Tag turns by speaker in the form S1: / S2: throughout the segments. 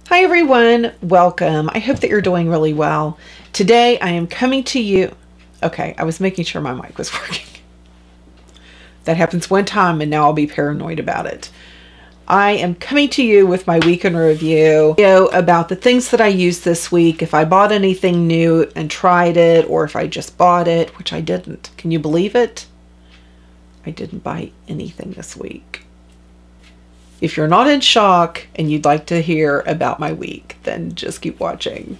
S1: Hi everyone, welcome. I hope that you're doing really well. Today I am coming to you. Okay, I was making sure my mic was working. That happens one time and now I'll be paranoid about it. I am coming to you with my week in review about the things that I used this week, if I bought anything new and tried it, or if I just bought it, which I didn't. Can you believe it? I didn't buy anything this week. If you're not in shock and you'd like to hear about my week, then just keep watching.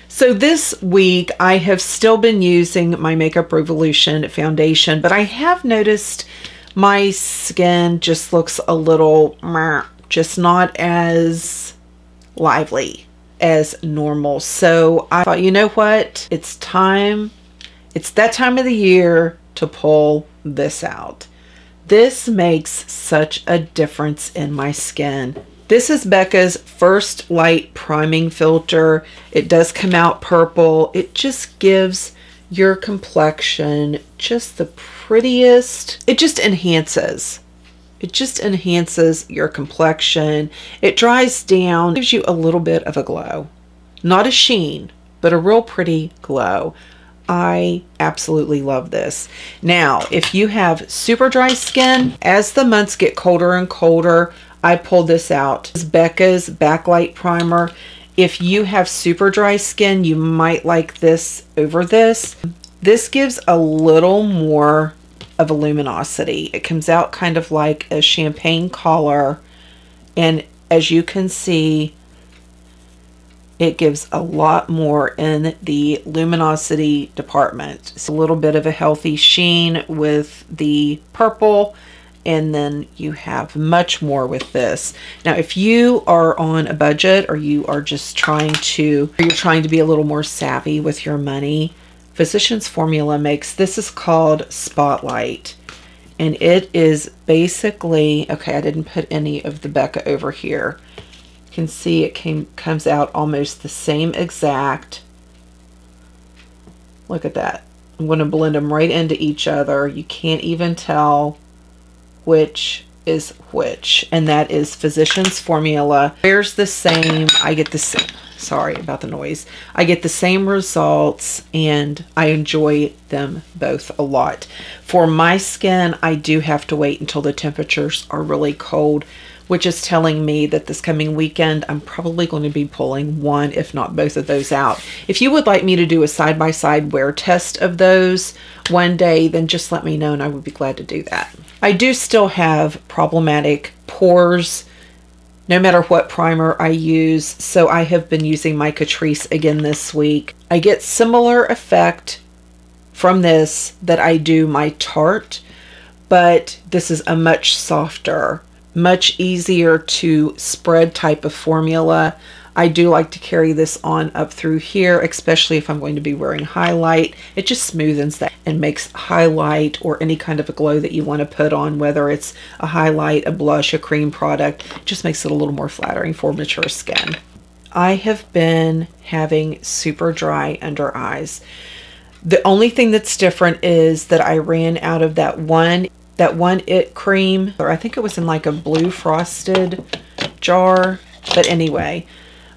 S1: So this week I have still been using my Makeup Revolution foundation, but I have noticed my skin just looks a little just not as lively as normal. So I thought, you know what? It's time. It's that time of the year to pull this out. This makes such a difference in my skin. This is Becca's First Light Priming Filter. It does come out purple. It just gives your complexion just the prettiest. It just enhances. It just enhances your complexion. It dries down, gives you a little bit of a glow. Not a sheen, but a real pretty glow. I absolutely love this. Now, if you have super dry skin, as the months get colder and colder, I pulled this out. This is Becca's Backlight Primer. If you have super dry skin, you might like this over this. This gives a little more of a luminosity. It comes out kind of like a champagne color, and as you can see, it gives a lot more in the luminosity department. It's a little bit of a healthy sheen with the purple, and then you have much more with this. Now, if you are on a budget, or you are just trying to, or you're trying to be a little more savvy with your money, Physicians Formula makes, this is called Spotlight. And it is basically, okay, I didn't put any of the Becca over here. Can see it comes out almost the same exact. Look at that. I'm going to blend them right into each other. You can't even tell which is which, and that is Physicians Formula. There's the same. I get the same. Sorry about the noise. I get the same results and I enjoy them both a lot. For my skin, I do have to wait until the temperatures are really cold, which is telling me that this coming weekend, I'm probably going to be pulling one, if not both of those out. If you would like me to do a side-by-side wear test of those one day, then just let me know and I would be glad to do that. I do still have problematic pores, no matter what primer I use, so I have been using my CATRICE again this week. I get similar effect from this that I do my Tarte, but this is a much softer, much easier to spread type of formula. I do like to carry this on up through here, especially if I'm going to be wearing highlight. It just smoothens that and makes highlight or any kind of a glow that you want to put on, whether it's a highlight, a blush, a cream product, it just makes it a little more flattering for mature skin. I have been having super dry under eyes. The only thing that's different is that I ran out of that one It cream, or I think it was in like a blue frosted jar. But anyway,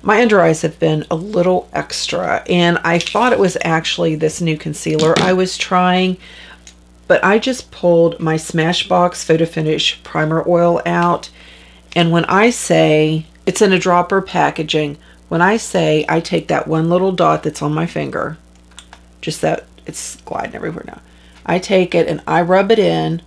S1: my under eyes have been a little extra, and I thought it was actually this new concealer I was trying, but I just pulled my Smashbox Photo Finish Primer Oil out, and when I say, it's in a dropper packaging, when I say I take that one little dot that's on my finger, just that, it's gliding everywhere now, I take it and I rub it in.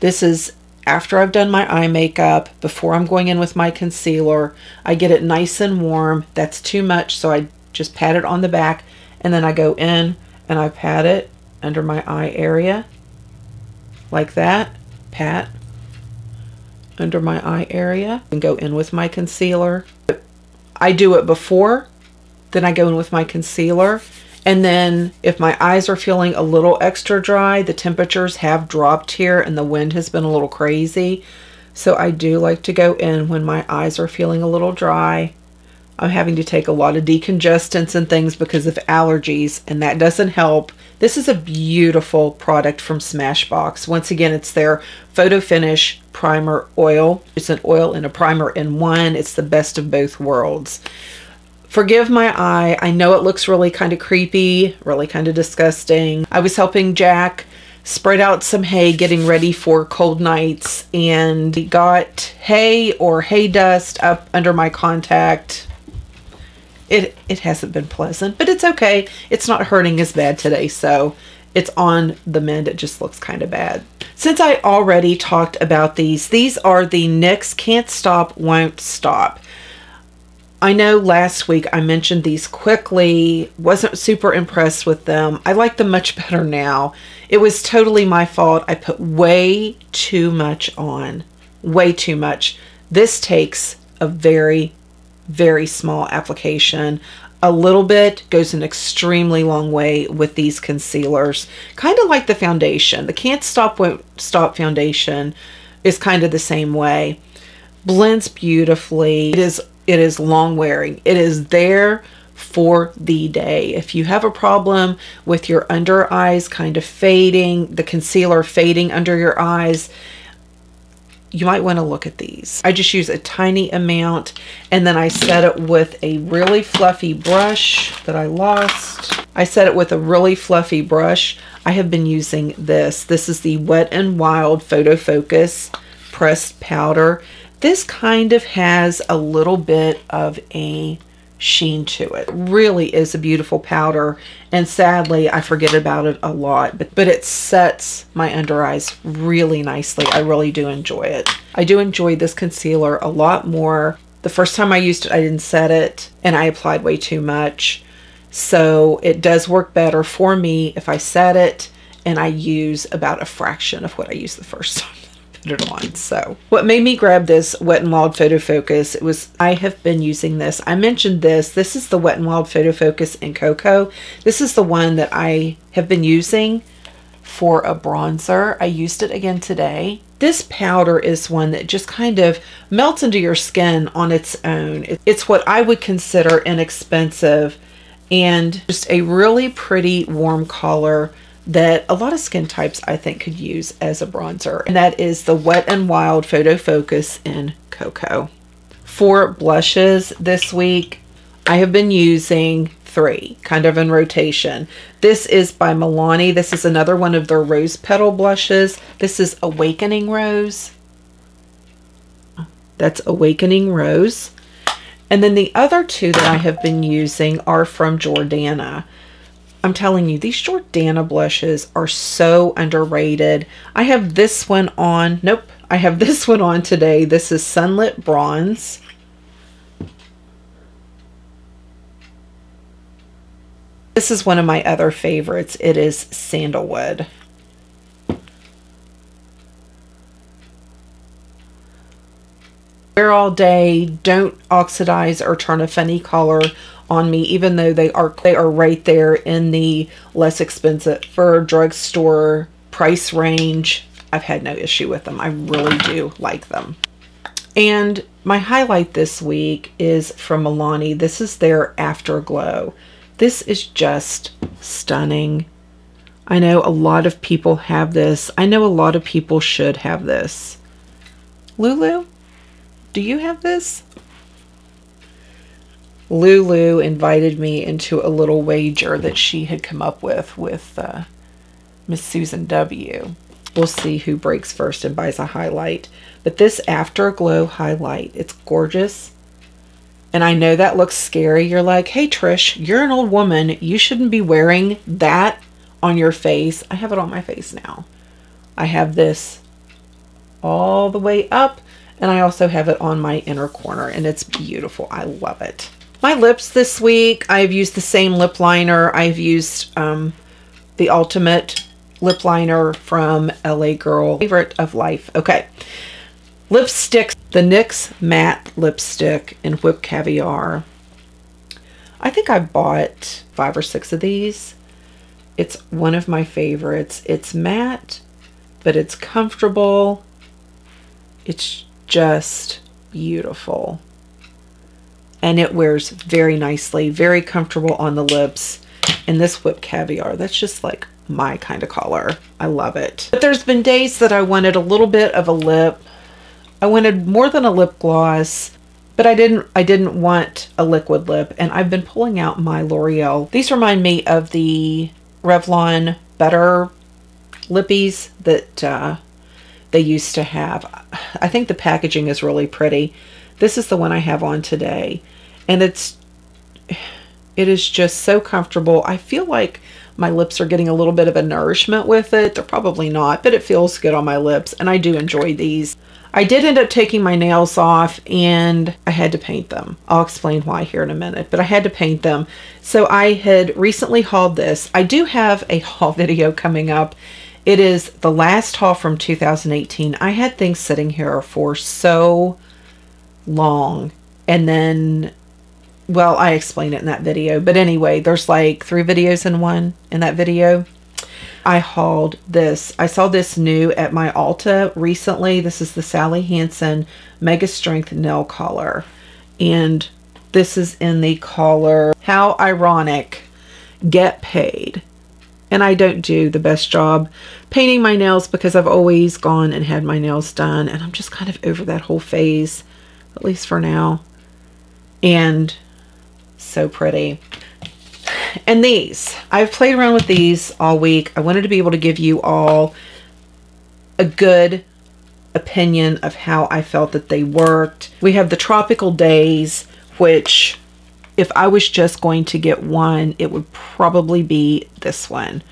S1: This is after I've done my eye makeup, before I'm going in with my concealer. I get it nice and warm. That's too much, so I just pat it on the back, and then I go in and I pat it under my eye area like that. Pat under my eye area and go in with my concealer. I do it before, then I go in with my concealer. And then if my eyes are feeling a little extra dry, the temperatures have dropped here and the wind has been a little crazy. So I do like to go in when my eyes are feeling a little dry. I'm having to take a lot of decongestants and things because of allergies, and that doesn't help. This is a beautiful product from Smashbox. Once again, it's their Photo Finish Primer Oil. It's an oil and a primer in one. It's the best of both worlds. Forgive my eye. I know it looks really kind of creepy, really kind of disgusting. I was helping Jack spread out some hay, getting ready for cold nights, and he got hay or hay dust up under my contact. It hasn't been pleasant, but it's okay. It's not hurting as bad today, so it's on the mend. It just looks kind of bad. Since I already talked about these are the NYX Can't Stop, Won't Stop. I know last week I mentioned these quickly, wasn't super impressed with them. I like them much better now. It was totally my fault. I put way too much on, way too much. This takes a very small application. A little bit goes an extremely long way with these concealers. Kind of like the foundation. The Can't Stop, Won't Stop foundation is kind of the same way. Blends beautifully. It is long wearing. It is there for the day. If you have a problem with your under eyes kind of fading, the concealer fading under your eyes, you might want to look at these. I just use a tiny amount, and then I set it with a really fluffy brush that I lost. I set it with a really fluffy brush. I have been using this. This is the Wet n Wild Photo Focus Pressed Powder. This kind of has a little bit of a sheen to it. Really is a beautiful powder, and sadly I forget about it a lot, but it sets my under eyes really nicely. I really do enjoy it. I do enjoy this concealer a lot more. The first time I used it, I didn't set it and I applied way too much, so it does work better for me if I set it and I use about a fraction of what I used the first time it on. So what made me grab this Wet n Wild Photo Focus, it was, I have been using this. I mentioned this is the Wet n Wild Photo Focus in Cocoa. This is the one that I have been using for a bronzer. I used it again today. This powder is one that just kind of melts into your skin on its own. It's what I would consider inexpensive and just a really pretty warm color that a lot of skin types I think could use as a bronzer, and that is the Wet n Wild Photo Focus in Cocoa. For blushes this week, I have been using 3, kind of in rotation. This is by MILANI. This is another one of their rose petal blushes. This is Awakening Rose. That's Awakening Rose. And then the other 2 that I have been using are from Jordana. I'm telling you, these Jordana blushes are so underrated. I have this one on. Nope. I have this one on today. This is Sunlit Bronze. This is one of my other favorites. It is Sandalwood. Wear all day, don't oxidize or turn a funny color on me, even though they are right there in the less expensive for drugstore price range. I've had no issue with them. I really do like them. And my highlight this week is from MILANI. This is their Afterglow. This is just stunning. I know a lot of people have this. I know a lot of people should have this. Lulu, do you have this? Lulu invited me into a little wager that she had come up with Miss Susan W. We'll see who breaks first and buys a highlight. But this Afterglow highlight, it's gorgeous. And I know that looks scary. You're like, hey Trish, you're an old woman. You shouldn't be wearing that on your face. I have it on my face now. I have this all the way up, and I also have it on my inner corner, and it's beautiful. I love it. My lips this week, I've used the same lip liner. I've used the Ultimate Lip Liner from LA Girl. Favorite of life. Okay. Lipstick. The NYX Matte Lipstick in Whipped Caviar. I think I bought 5 or 6 of these. It's one of my favorites. It's matte, but it's comfortable. It's just beautiful. and it wears very nicely, very comfortable on the lips. And this Whipped Caviar, that's just like my kind of color. I love it. But there's been days that I wanted a little bit of a lip. I wanted more than a lip gloss, but I didn't want a liquid lip. And I've been pulling out my L'Oreal. These remind me of the Revlon Better lippies that they used to have. I think the packaging is really pretty. This is the one I have on today, and it is just so comfortable. I feel like my lips are getting a little bit of a nourishment with it. They're probably not, but it feels good on my lips, and I do enjoy these. I did end up taking my nails off, and I had to paint them. I'll explain why here in a minute, but I had to paint them. So I had recently hauled this. I do have a haul video coming up. It is the last haul from 2018. I had things sitting here for so long, and then, well, I explained it in that video, but anyway, there's like 3 videos in one in that video. I hauled this. I saw this new at my Ulta recently. This is the Sally Hansen Mega Strength Nail Color, and this is in the color How Ironic, Get Paid. And I don't do the best job painting my nails because I've always gone and had my nails done, and I'm just kind of over that whole phase, at least for now. And so pretty. And these, I've played around with these all week. I wanted to be able to give you all a good opinion of how I felt that they worked. We have the Tropical Days, which if I was just going to get one, it would probably be this one.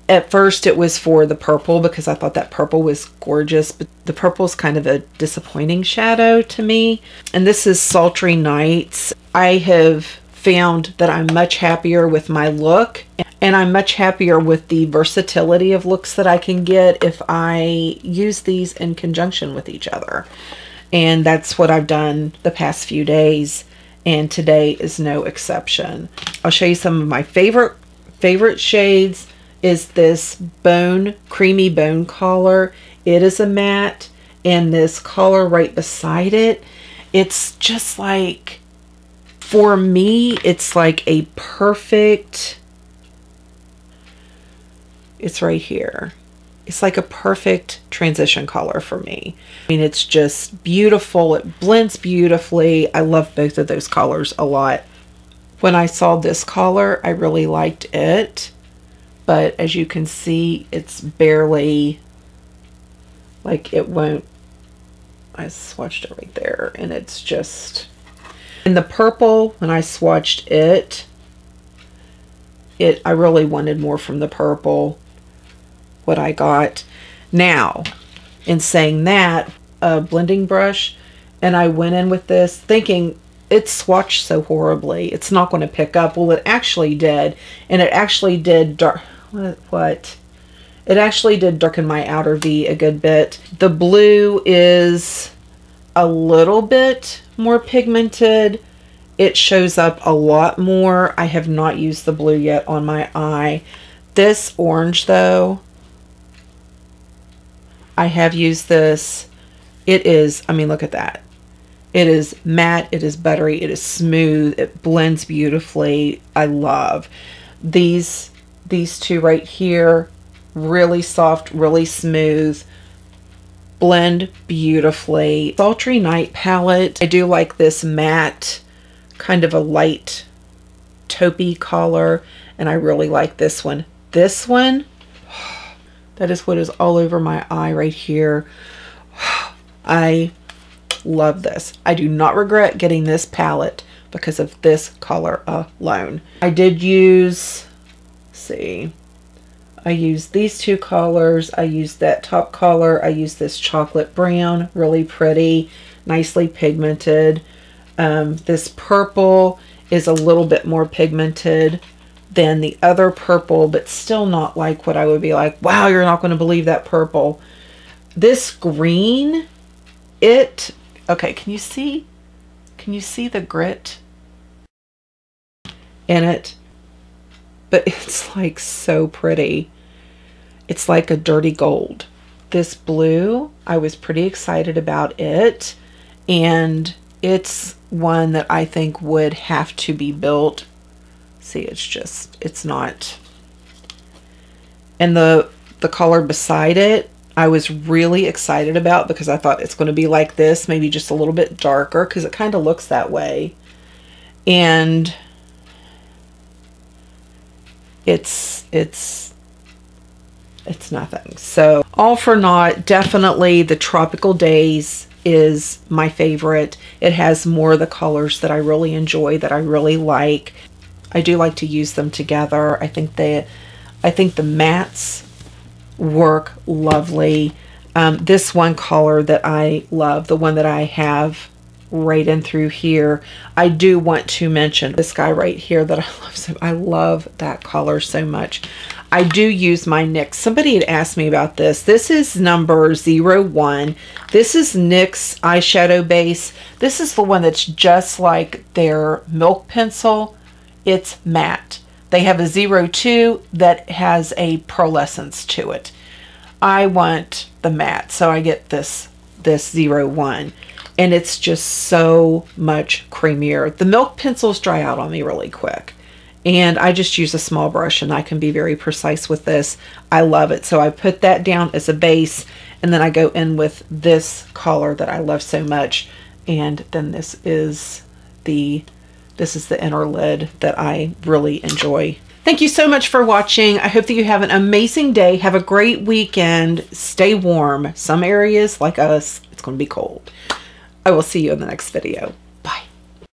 S1: At first it was for the purple because I thought that purple was gorgeous, but the purple is kind of a disappointing shadow to me. And this is Sultry Nights. I have found that I'm much happier with my look, and I'm much happier with the versatility of looks that I can get if I use these in conjunction with each other. And that's what I've done the past few days, and today is no exception. I'll show you some of my favorite shades. Is this creamy bone color. It is a matte, and this color right beside it, it's just like, for me, it's like a perfect, it's right here. It's like a perfect transition color for me. I mean, it's just beautiful. It blends beautifully. I love both of those colors a lot. When I saw this color, I really liked it. But as you can see, it's barely, like, it won't, I swatched it right there, and it's just, and the purple, when I swatched it, I really wanted more from the purple, what I got. Now, in saying that, a blending brush, and I went in with this thinking it swatched so horribly, it's not going to pick up. Well, it actually did, and it actually did it actually did darken my outer V a good bit. The blue is a little bit more pigmented. It shows up a lot more. I have not used the blue yet on my eye. This orange, though, I have used this. It is, I mean, look at that. It is matte, it is buttery, it is smooth, it blends beautifully. I love these two right here. Really soft, really smooth, blend beautifully. Sultry Night palette. I do like this matte, kind of a light taupey color, and I really like this one. This one, that is what is all over my eye right here. I love this. I do not regret getting this palette because of this color alone. I did use, let's see, I used these two colors. I used that top color. I used this chocolate brown, really pretty, nicely pigmented. This purple is a little bit more pigmented than the other purple, but still not like what I would be like, wow, you're not going to believe that purple. This green, okay, can you see the grit in it? But it's like so pretty. It's like a dirty gold. This blue, I was pretty excited about it, and it's one that I think would have to be built. See, it's not. And the color beside it, I was really excited about, because I thought it's going to be like this, maybe just a little bit darker, because it kind of looks that way. And it's nothing. So all for naught. Definitely the Tropical Days is my favorite. It has more of the colors that I really enjoy, that I really like. I do like to use them together. I think the mattes work lovely. This one color that I love, the one that I have right in through here, I do want to mention this guy right here that I love so. I love that color so much. I do use my NYX. Somebody had asked me about this. This is number 01. This is NYX eyeshadow base. This is the one that's just like their Milk Pencil. It's matte. They have a 02 that has a pearlescence to it. I want the matte, so I get this 01. And it's just so much creamier. The Milk Pencils dry out on me really quick. And I just use a small brush and I can be very precise with this. I love it. So I put that down as a base, and then I go in with this color that I love so much. And then this is the inner lid that I really enjoy. Thank you so much for watching. I hope that you have an amazing day. Have a great weekend. Stay warm. Some areas like us, it's going to be cold. I will see you in the next video.